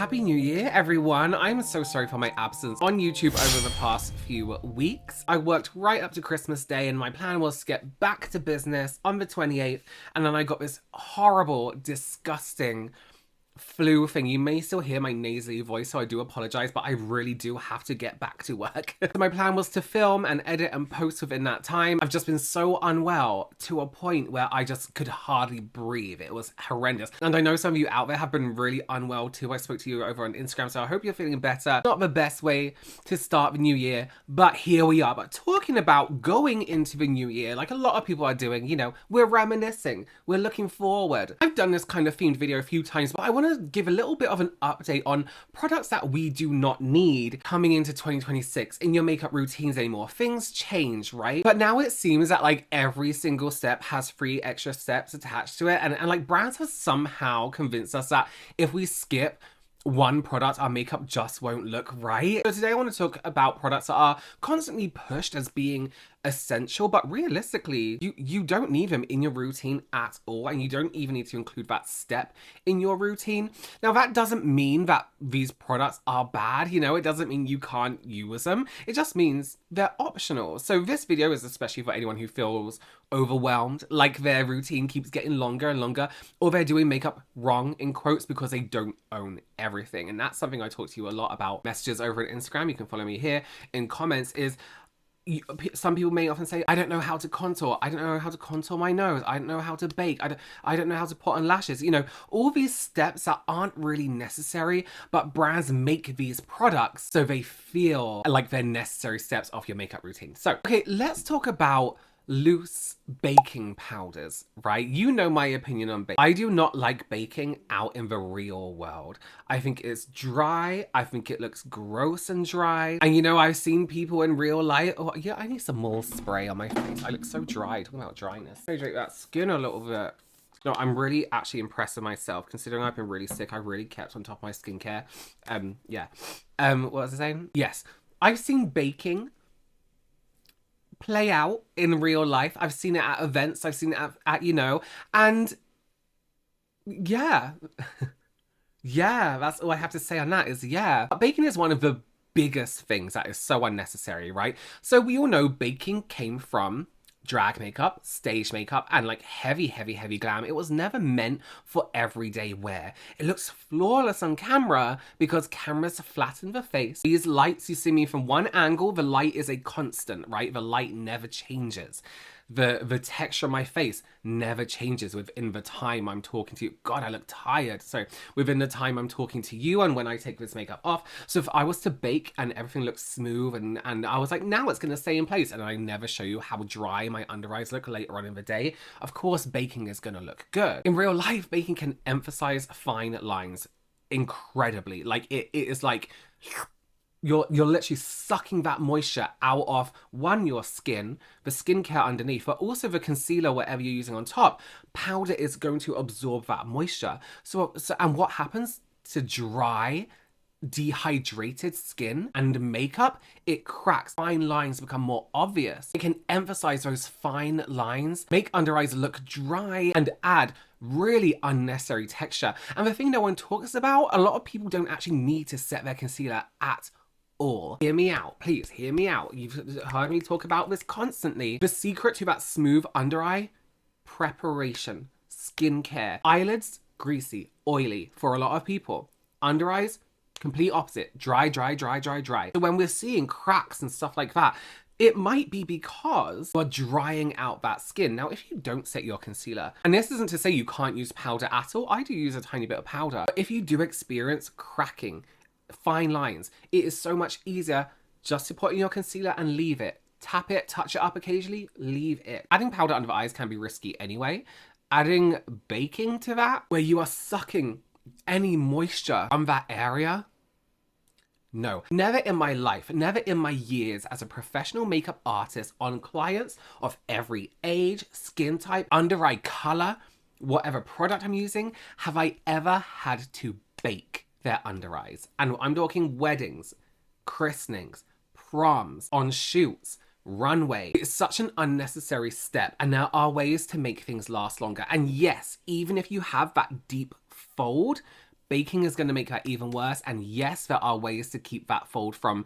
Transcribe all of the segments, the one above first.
Happy New Year, everyone. I'm so sorry for my absence on YouTube over the past few weeks. I worked right up to Christmas Day and my plan was to get back to business on the 28th, and then I got this horrible, disgusting flu thing. You may still hear my nasally voice, so I do apologize, but I really do have to get back to work. So my plan was to film and edit and post within that time. I've just been so unwell to a point where I just could hardly breathe. It was horrendous. And I know some of you out there have been really unwell too. I spoke to you over on Instagram, so I hope you're feeling better. Not the best way to start the new year, but here we are. But talking about going into the new year, like a lot of people are doing, you know, we're reminiscing, we're looking forward. I've done this kind of themed video a few times, but I want to give a little bit of an update on products that we do not need coming into 2026 in your makeup routines anymore. Things change, right? But now it seems that like every single step has 3 extra steps attached to it, and like brands have somehow convinced us that if we skip one product, our makeup just won't look right. So today I want to talk about products that are constantly pushed as being essential, but realistically, you don't need them in your routine at all, and you don't even need to include that step in your routine. Now, that doesn't mean that these products are bad, you know, it doesn't mean you can't use them. It just means they're optional. So this video is especially for anyone who feels overwhelmed, like their routine keeps getting longer and longer, or they're doing makeup wrong, in quotes, because they don't own everything. And that's something I talk to you a lot about. Messages over on Instagram, you can follow me here in comments, is some people may often say, I don't know how to contour, I don't know how to contour my nose, I don't know how to bake, I don't know how to put on lashes. You know, all these steps that aren't really necessary, but brands make these products so they feel like they're necessary steps of your makeup routine. So, okay, let's talk about loose baking powders, right? You know my opinion on baking. I do not like baking out in the real world. I think it's dry. I think it looks gross and dry. And you know, I've seen people in real life. Oh yeah, I need some more spray on my face. I look so dry. Talking about dryness. Hydrate that skin a little bit. No, I'm really actually impressed with myself, considering I've been really sick. I really kept on top of my skincare. Yeah. What was I saying? Yes. I've seen baking play out in real life. I've seen it at events. I've seen it at you know, and yeah. Yeah, that's all I have to say on that is yeah. Baking is one of the biggest things that is so unnecessary, right? So we all know baking came from drag makeup, stage makeup, and like heavy glam. It was never meant for everyday wear. It looks flawless on camera because cameras flatten the face. These lights you see me from one angle, the light is a constant, right? The light never changes. The texture of my face never changes within the time I'm talking to you. God, I look tired. So within the time I'm talking to you and when I take this makeup off. So if I was to bake and everything looks smooth and I was like, now it's going to stay in place, and I never show you how dry my under eyes look later on in the day, of course baking is going to look good. In real life, baking can emphasize fine lines incredibly. Like it is like you're literally sucking that moisture out of, one, your skin, the skincare underneath, but also the concealer, whatever you're using on top. Powder is going to absorb that moisture. So and what happens to dry, dehydrated skin and makeup? It cracks. Fine lines become more obvious. It can emphasize those fine lines, make under eyes look dry, and add really unnecessary texture. And the thing no one talks about, a lot of people don't actually need to set their concealer at all. Hear me out, please, hear me out. You've heard me talk about this constantly. The secret to that smooth under eye: preparation, skincare. Eyelids, greasy, oily for a lot of people. Under eyes, complete opposite, dry. So when we're seeing cracks and stuff like that, it might be because we're drying out that skin. Now, if you don't set your concealer, and this isn't to say you can't use powder at all, I do use a tiny bit of powder, but if you do experience cracking, fine lines, it is so much easier just to put in your concealer and leave it. Tap it, touch it up occasionally, leave it. Adding powder under the eyes can be risky anyway. Adding baking to that, where you are sucking any moisture from that area, no. Never in my life, never in my years as a professional makeup artist on clients of every age, skin type, under eye color, whatever product I'm using, have I ever had to bake their under eyes. And I'm talking weddings, christenings, proms, on shoots, runway. It's such an unnecessary step, and there are ways to make things last longer. And yes, even if you have that deep fold, Baking is going to make that even worse. And yes, there are ways to keep that fold from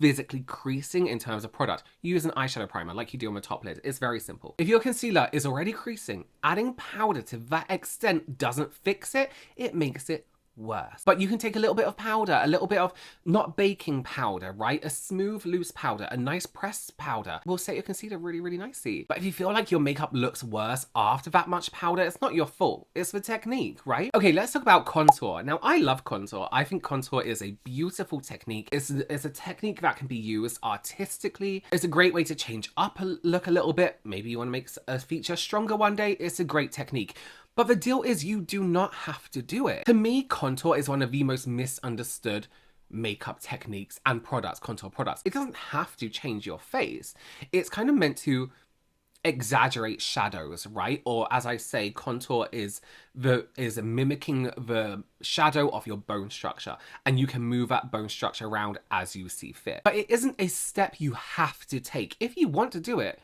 physically creasing in terms of product. Use an eyeshadow primer like you do on the top lid. It's very simple. If your concealer is already creasing, adding powder to that extent doesn't fix it, it makes it worse. But you can take a little bit of powder, a little bit of not baking powder, right? A smooth, loose powder, a nice pressed powder will set your concealer really, really nicely. But if you feel like your makeup looks worse after that much powder, it's not your fault. It's the technique, right? Okay, let's talk about contour. Now, I love contour. I think contour is a beautiful technique. It's a technique that can be used artistically. It's a great way to change up a look a little bit. Maybe you want to make a feature stronger one day. It's a great technique. But the deal is you do not have to do it. To me, contour is one of the most misunderstood makeup techniques and products, contour products. It doesn't have to change your face. It's kind of meant to exaggerate shadows, right? Or as I say, contour is mimicking the shadow of your bone structure, and you can move that bone structure around as you see fit. But it isn't a step you have to take. If you want to do it,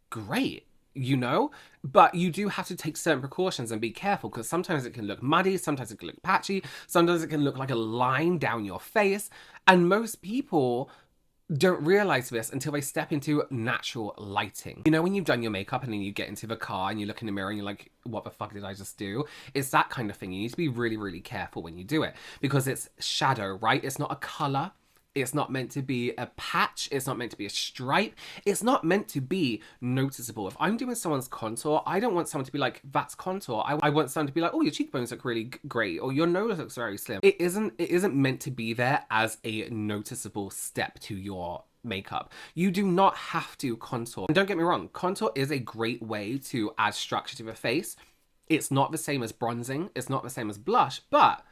great. You know, but you do have to take certain precautions and be careful, because sometimes it can look muddy, sometimes it can look patchy, sometimes it can look like a line down your face, and most people don't realize this until they step into natural lighting. You know, when you've done your makeup and then you get into the car and you look in the mirror and you're like, what the fuck did I just do? It's that kind of thing. You need to be really, really careful when you do it, because it's shadow, right? It's not a color. It's not meant to be a patch. It's not meant to be a stripe. It's not meant to be noticeable. If I'm doing someone's contour, I don't want someone to be like, that's contour. I want someone to be like, oh, your cheekbones look really great, or your nose looks very slim. It isn't meant to be there as a noticeable step to your makeup. You do not have to contour. And don't get me wrong, contour is a great way to add structure to the face. It's not the same as bronzing. It's not the same as blush, but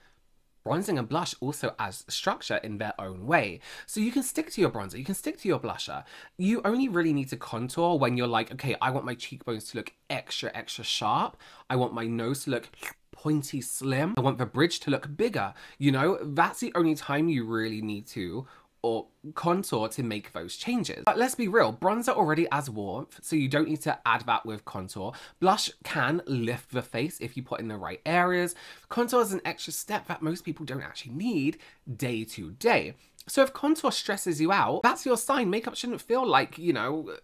bronzing and blush also adds structure in their own way. So you can stick to your bronzer, you can stick to your blusher. You only really need to contour when you're like, okay, I want my cheekbones to look extra, extra sharp. I want my nose to look pointy, slim. I want the bridge to look bigger. You know, that's the only time you really need to or contour to make those changes. But let's be real, bronzer already adds warmth, so you don't need to add that with contour. Blush can lift the face if you put in the right areas. Contour is an extra step that most people don't actually need day to day. So if contour stresses you out, that's your sign. Makeup shouldn't feel like, you know,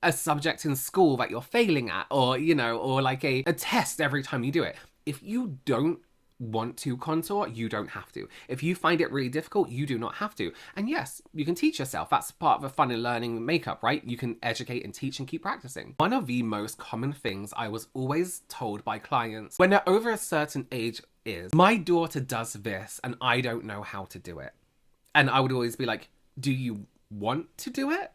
a subject in school that you're failing at, or, you know, or like a test every time you do it. If you don't want to contour, you don't have to. If you find it really difficult, you do not have to. And yes, you can teach yourself. That's part of the fun in learning makeup, right? You can educate and teach and keep practicing. One of the most common things I was always told by clients when they're over a certain age is, my daughter does this and I don't know how to do it. And I would always be like, do you want to do it?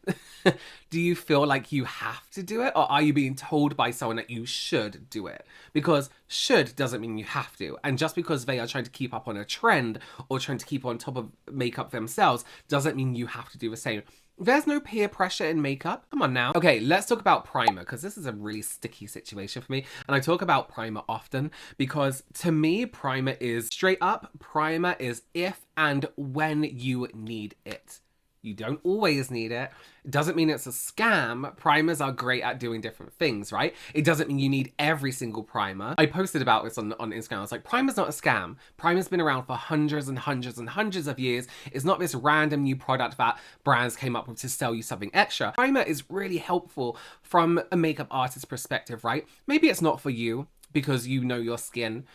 Do you feel like you have to do it? Or are you being told by someone that you should do it? Because should doesn't mean you have to. And just because they are trying to keep up on a trend or trying to keep on top of makeup themselves doesn't mean you have to do the same. There's no peer pressure in makeup. Come on now. Okay, let's talk about primer, because this is a really sticky situation for me. And I talk about primer often because to me, primer is straight up. Primer is if and when you need it. You don't always need it. It doesn't mean it's a scam. Primers are great at doing different things, right? It doesn't mean you need every single primer. I posted about this on Instagram. I was like, primer's not a scam. Primer's been around for hundreds and hundreds and hundreds of years. It's not this random new product that brands came up with to sell you something extra. Primer is really helpful from a makeup artist's perspective, right? Maybe it's not for you, because you know your skin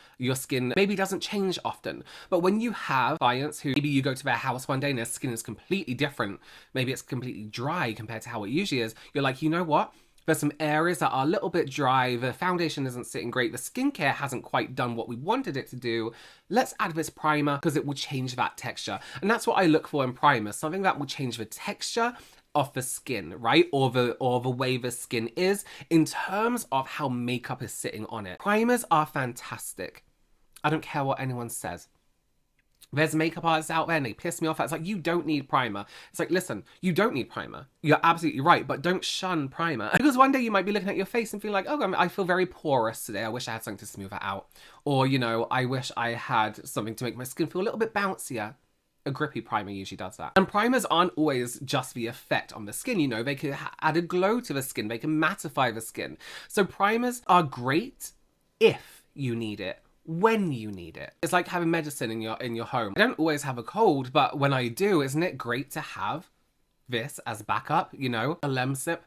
maybe doesn't change often. But when you have clients who maybe you go to their house one day and their skin is completely different, maybe it's completely dry compared to how it usually is, you're like, you know what? There's some areas that are a little bit dry, the foundation isn't sitting great, the skincare hasn't quite done what we wanted it to do. Let's add this primer because it will change that texture. And that's what I look for in primer, something that will change the texture of the skin, right? Or the way the skin is in terms of how makeup is sitting on it. Primers are fantastic. I don't care what anyone says. There's makeup artists out there and they piss me off. It's like, you don't need primer. It's like, listen, you don't need primer. You're absolutely right, but don't shun primer. Because one day you might be looking at your face and feel like, oh, I feel very porous today. I wish I had something to smooth it out. Or, you know, I wish I had something to make my skin feel a little bit bouncier. A grippy primer usually does that. And primers aren't always just the effect on the skin, you know, they can add a glow to the skin, they can mattify the skin. So primers are great if you need it, when you need it. It's like having medicine in your home. I don't always have a cold, but when I do, isn't it great to have this as backup, you know? A Lemsip,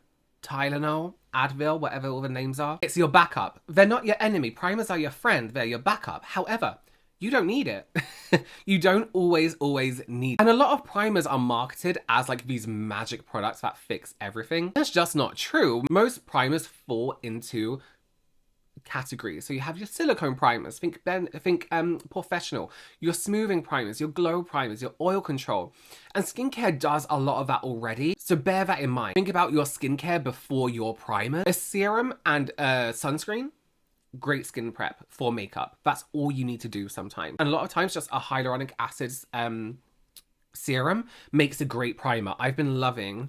Tylenol, Advil, whatever all the names are. It's your backup. They're not your enemy. Primers are your friend. They're your backup. However, you don't need it. You don't always need it. And a lot of primers are marketed as like these magic products that fix everything. That's just not true. Most primers fall into categories. So you have your silicone primers, think professional, your smoothing primers, your glow primers, your oil control. And skincare does a lot of that already. So bear that in mind. Think about your skincare before your primer. A serum and a sunscreen, great skin prep for makeup. That's all you need to do sometimes. And a lot of times just a hyaluronic acid serum makes a great primer. I've been loving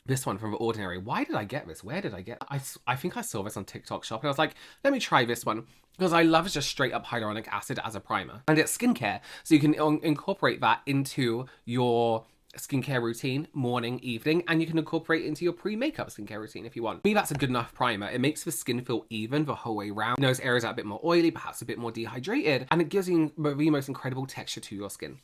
this one from The Ordinary. Why did I get this? Where did I get it? I think I saw this on TikTok Shop and I was like, let me try this one because I love just straight up hyaluronic acid as a primer. And it's skincare, so you can incorporate that into your skincare routine, morning, evening, and you can incorporate it into your pre-makeup skincare routine if you want. For me, that's a good enough primer. It makes the skin feel even the whole way around. Those areas are a bit more oily, perhaps a bit more dehydrated, and it gives you the most incredible texture to your skin.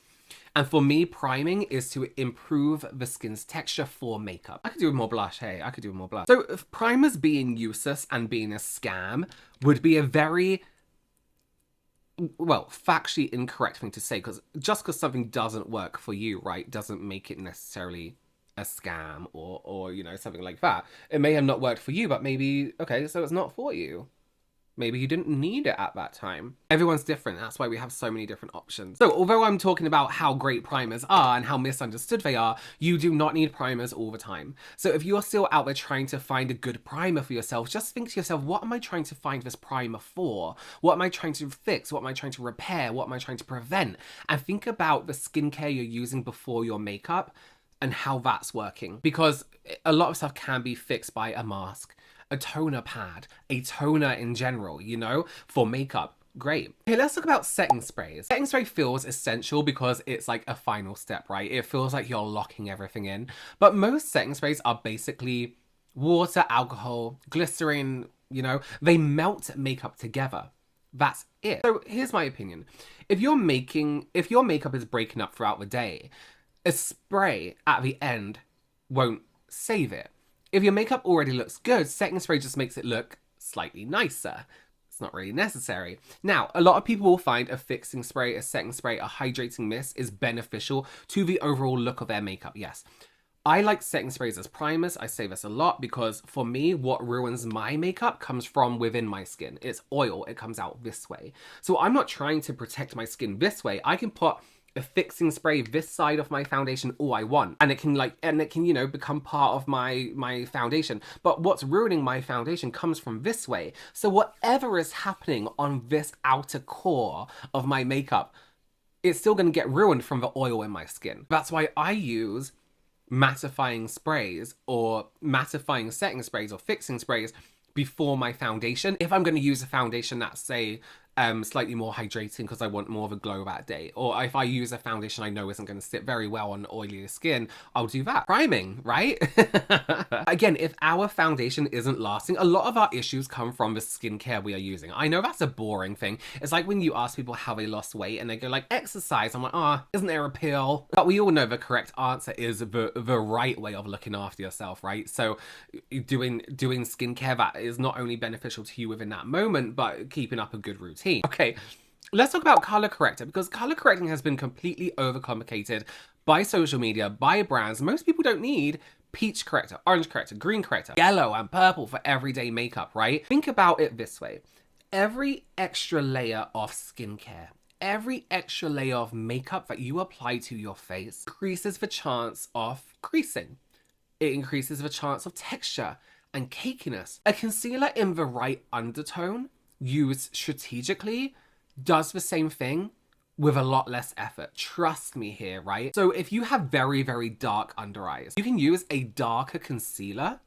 And for me, priming is to improve the skin's texture for makeup. I could do with more blush, hey, I could do with more blush. So if primers being useless and being a scam would be a very, well, factually incorrect thing to say, because just because something doesn't work for you, right, doesn't make it necessarily a scam or, you know, something like that. It may have not worked for you, but maybe, okay, so it's not for you. Maybe you didn't need it at that time. Everyone's different. That's why we have so many different options. So although I'm talking about how great primers are and how misunderstood they are, you do not need primers all the time. So if you're still out there trying to find a good primer for yourself, just think to yourself, what am I trying to find this primer for? What am I trying to fix? What am I trying to repair? What am I trying to prevent? And think about the skincare you're using before your makeup and how that's working. Because a lot of stuff can be fixed by a mask, a toner pad, a toner in general, you know, for makeup. Great. Okay, let's talk about setting sprays. Setting spray feels essential because it's like a final step, right? It feels like you're locking everything in. But most setting sprays are basically water, alcohol, glycerin, you know, they melt makeup together. That's it. So here's my opinion. If your makeup is breaking up throughout the day, a spray at the end won't save it. If your makeup already looks good, setting spray just makes it look slightly nicer. It's not really necessary. Now, a lot of people will find a fixing spray, a setting spray, a hydrating mist is beneficial to the overall look of their makeup, yes. I like setting sprays as primers. I say this a lot because for me, what ruins my makeup comes from within my skin. It's oil, it comes out this way. So I'm not trying to protect my skin this way. I can put a fixing spray this side of my foundation all I want, and it can you know, become part of my foundation. But what's ruining my foundation comes from this way. So whatever is happening on this outer core of my makeup, it's still going to get ruined from the oil in my skin. That's why I use mattifying sprays or mattifying setting sprays or fixing sprays before my foundation. If I'm going to use a foundation that's, say, slightly more hydrating because I want more of a glow that day, or if I use a foundation I know isn't going to sit very well on oily skin, I'll do that. Priming, right? Again, if our foundation isn't lasting, a lot of our issues come from the skincare we are using. I know that's a boring thing. It's like when you ask people how they lost weight and they go like, exercise. I'm like, isn't there a pill? But we all know the correct answer is the right way of looking after yourself, right? So doing skincare that is not only beneficial to you within that moment, but keeping up a good routine. Okay, let's talk about color corrector, because color correcting has been completely overcomplicated by social media, by brands. Most people don't need peach corrector, orange corrector, green corrector, yellow and purple for everyday makeup, right? Think about it this way. Every extra layer of skincare, every extra layer of makeup that you apply to your face increases the chance of creasing. It increases the chance of texture and cakiness. A concealer in the right undertone, used strategically, does the same thing with a lot less effort. Trust me here, right? So if you have very, very dark under eyes, you can use a darker concealer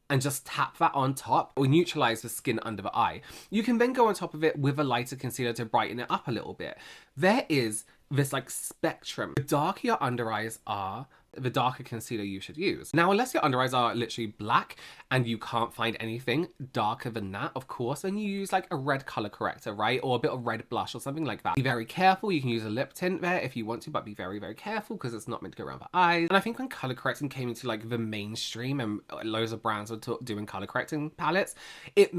and just tap that on top or neutralize the skin under the eye. You can then go on top of it with a lighter concealer to brighten it up a little bit. There is this like spectrum. The darker your under eyes are, the darker concealer you should use. Now, unless your under eyes are literally black and you can't find anything darker than that, of course, then you use like a red color corrector, right? Or a bit of red blush or something like that. Be very careful. You can use a lip tint there if you want to, but be very, very careful because it's not meant to go around the eyes. And I think when color correcting came into like the mainstream and loads of brands were doing color correcting palettes, it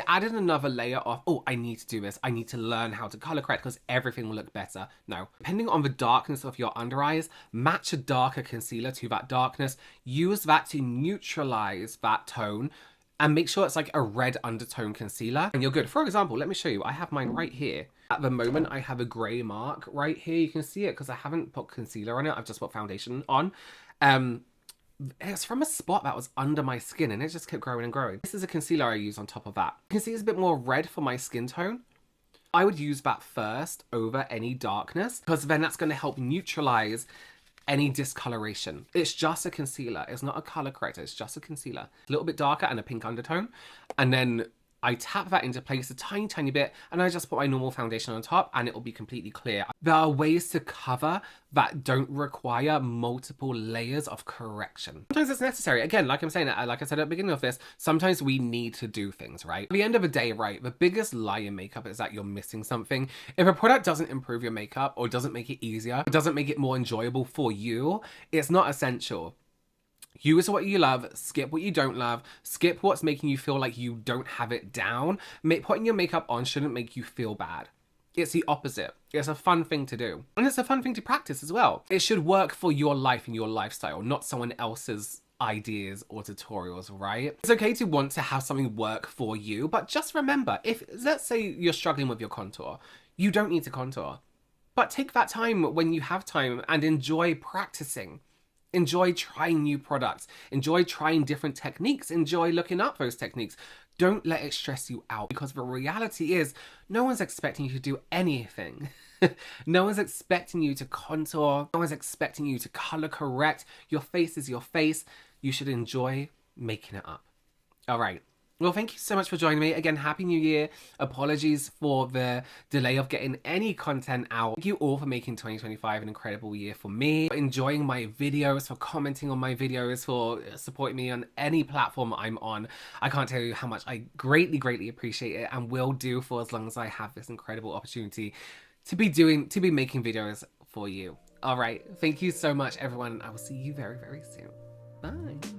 added another layer of, oh, I need to do this. I need to learn how to color correct because everything will look better. No, depending on the darkness of your under eyes, match a darker concealer to that darkness. Use that to neutralize that tone and make sure it's like a red undertone concealer and you're good. For example, let me show you. I have mine right here. At the moment, I have a gray mark right here. You can see it because I haven't put concealer on it. I've just put foundation on. It's from a spot that was under my skin and it just kept growing and growing. This is a concealer I use on top of that. You can see it's a bit more red for my skin tone. I would use that first over any darkness because then that's going to help neutralize any discoloration. It's just a concealer. It's not a color corrector. It's just a concealer. A little bit darker and a pink undertone. And then I tap that into place a tiny, tiny bit and I just put my normal foundation on top and it will be completely clear. There are ways to cover that don't require multiple layers of correction. Sometimes it's necessary. Again, like I'm saying, like I said at the beginning of this, sometimes we need to do things, right? At the end of the day, right, the biggest lie in makeup is that you're missing something. If a product doesn't improve your makeup or doesn't make it easier, or doesn't make it more enjoyable for you, it's not essential. Use what you love, skip what you don't love, skip what's making you feel like you don't have it down. Putting your makeup on shouldn't make you feel bad. It's the opposite. It's a fun thing to do. And it's a fun thing to practice as well. It should work for your life and your lifestyle, not someone else's ideas or tutorials, right? It's okay to want to have something work for you, but just remember, if let's say you're struggling with your contour, you don't need to contour. But take that time when you have time and enjoy practicing. Enjoy trying new products. Enjoy trying different techniques. Enjoy looking up those techniques. Don't let it stress you out because the reality is no one's expecting you to do anything. No one's expecting you to contour. No one's expecting you to color correct. Your face is your face. You should enjoy making it up. All right. Well, thank you so much for joining me. Again, Happy New Year. Apologies for the delay of getting any content out. Thank you all for making 2025 an incredible year for me, for enjoying my videos, for commenting on my videos, for supporting me on any platform I'm on. I can't tell you how much I greatly, greatly appreciate it and will do for as long as I have this incredible opportunity to be making videos for you. All right. Thank you so much, everyone. I will see you very, very soon. Bye.